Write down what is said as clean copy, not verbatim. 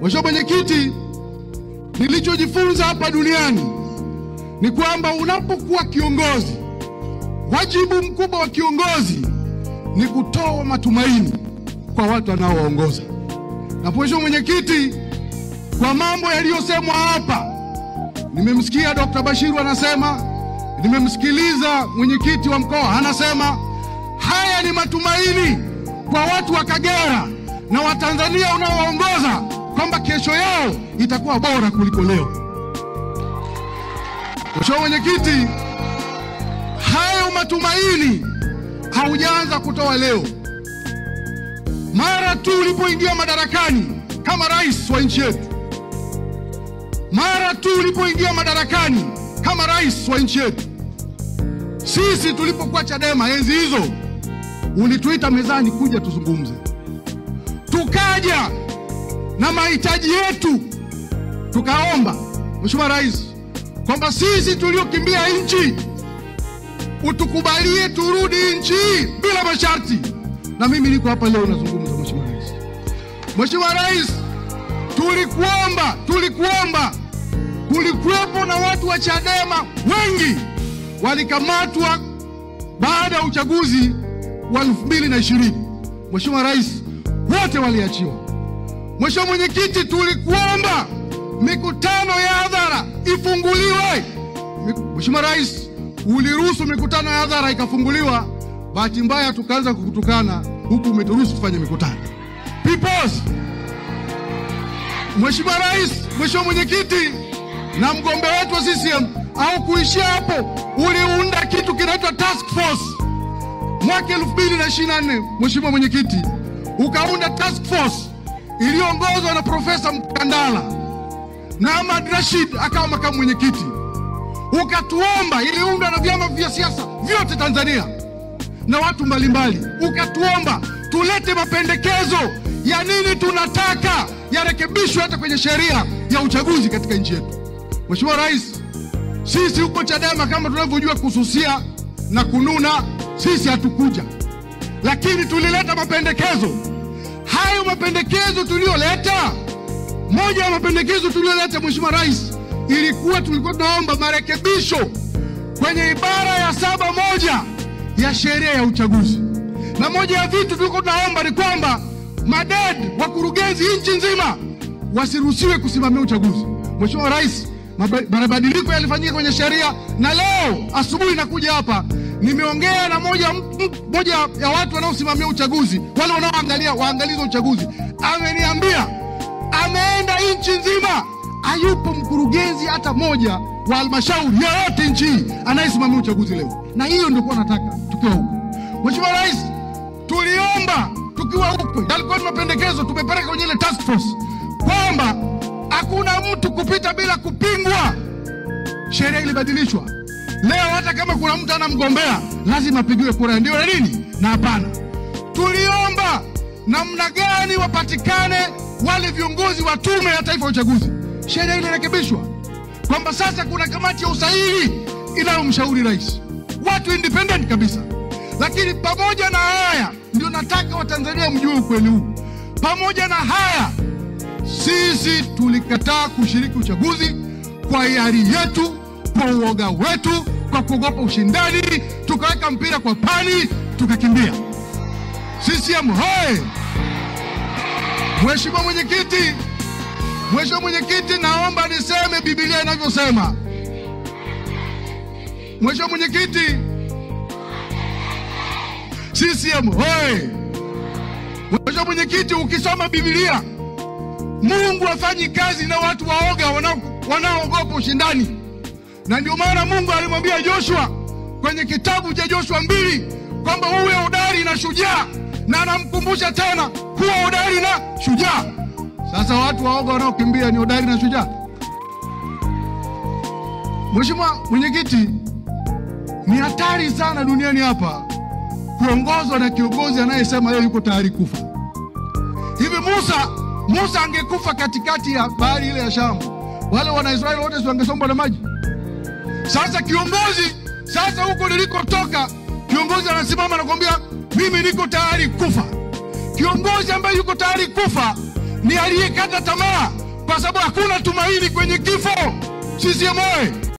Mheshimiwa Mwenyekiti, nilichojifunza hapa duniani ni kwamba unapokuwa kiongozi, wajibu mkubwa wa kiongozi ni kutoa matumaini kwa watu wanaowaongoza. Na Mheshimiwa Mwenyekiti, kwa mambo yaliyosemwa hapa, nimemsikia Dr. Bashiru anasema, nimemsikiliza mwenyekiti wa mkoa anasema, haya ni matumaini kwa watu wa Kagera na Watanzania unaowaongoza kwamba kesho yao itakuwa bora kuliko leo. Mheshimiwa Mwenyekiti, hayo matumaini haujaanza kutoa leo. Mara tu ulipoingia madarakani kama rais wa nchi yetu, mara tu ulipoingia madarakani kama rais wa nchi yetu, sisi tulipokuwa Chadema enzi hizo, ulituita mezani kuja tuzungumze. Tukaja na mahitaji yetu, tukaomba Mheshimiwa Rais kwamba sisi tuliokimbia nchi utukubalie turudi nchi bila masharti. Na mimi niko hapa leo nazungumza Mheshimiwa Rais. Mheshimiwa Rais, tulikuomba, kulikuwepo na watu wa Chadema wengi walikamatwa baada ya uchaguzi wa 2020. Mheshimiwa Rais, wote waliachiwa. Mheshimiwa Mwenyekiti, tulikuomba mikutano ya hadhara ifunguliwe. Mheshimiwa Rais, uliruhusu mikutano ya hadhara ikafunguliwa, bahati mbaya tukaanza kukutukana huku umeturuhusu tufanye mikutano. Peoples. Mheshimiwa Rais, Mheshimiwa Mwenyekiti, na mgombe wetu wa CCM, au kuishia hapo, uliunda kitu kinaitwa task force mwaka 2024. Mheshimiwa Mwenyekiti, ukaunda task force iliyoongozwa na Profesa Mkandala na Ahmad Rashid akawa makamu mwenyekiti. Ukatuomba, iliundwa na vyama vya siasa vyote Tanzania na watu mbalimbali. Ukatuomba tulete mapendekezo ya nini tunataka yarekebishwe hata kwenye sheria ya uchaguzi katika nchi yetu. Mheshimiwa Rais, sisi huko Chadema kama tunavyojua kususia na kununa, sisi hatukuja, lakini tulileta mapendekezo. Hayo mapendekezo tulioleta, moja ya mapendekezo tulioleta Mheshimiwa Rais, tulikuwa tunaomba marekebisho kwenye ibara ya 7(1) ya sheria ya uchaguzi. Na moja ya vitu tulikuwa tunaomba ni kwamba maded wakurugenzi nchi nzima wasiruhusiwe kusimamia uchaguzi. Mheshimiwa Rais, mabadiliko yalifanyika kwenye sheria, na leo asubuhi nakuja hapa nimeongea na moja ya watu wanaosimamia uchaguzi, wale wanaoangalia waangalizi wa uchaguzi. Ameniambia ameenda nchi nzima, hayupo mkurugenzi hata moja wa halmashauri yoyote nchi anayesimamia uchaguzi leo. Na hiyo ndio kwa nataka tukiwa huko. Mheshimiwa Rais, tuliomba tukiwa huko, yalikuwa ni mapendekezo tumepeleka kwenye ile task force kwamba hakuna mtu kupita bila kupingwa. Sheria ilibadilishwa. Leo hata kama kuna mtu anamgombea lazima apigiwe kura ndio na nini na hapana. Tuliomba namna gani wapatikane wale viongozi wa Tume ya Taifa ya Uchaguzi. Sheria ile irekebishwa kwamba sasa kuna kamati ya usaili inayomshauri rais, watu independent kabisa. Lakini pamoja na haya, ndio nataka Watanzania mjue ukweli huu, pamoja na haya sisi tulikataa kushiriki uchaguzi kwa hiari yetu, kwa uoga wetu, kwa kuogopa ushindani, tukaweka mpira kwa pani, tukakimbia. CCM hoye! Mheshimiwa Mwenyekiti, naomba niseme Biblia inavyosema. Mheshimiwa Mwenyekiti, CCM hoye! Mheshimiwa Mwenyekiti, ukisoma Biblia, Mungu hafanyi kazi na watu waoga wanaogopa ushindani. Na ndio maana Mungu alimwambia Joshua kwenye kitabu cha Joshua 2 kwamba uwe hodari na shujaa, na anamkumbusha tena kuwa hodari na shujaa. Sasa watu waoga wanaokimbia ni hodari na shujaa? Mheshimiwa Mwenyekiti, ni hatari sana duniani hapa kuongozwa na kiongozi anayesema yeye yuko tayari kufa. Hivi Musa angekufa katikati ya bahari ile ya Shamu, wale wana Israeli wote wangesombwa na maji. Sasa sasa huko nilikotoka, kiongozi anasimama na kuambia mimi niko tayari kufa. Kiongozi ambaye yuko tayari kufa ni aliyekata tamaa, kwa sababu hakuna tumaini kwenye kifo. CCM oye!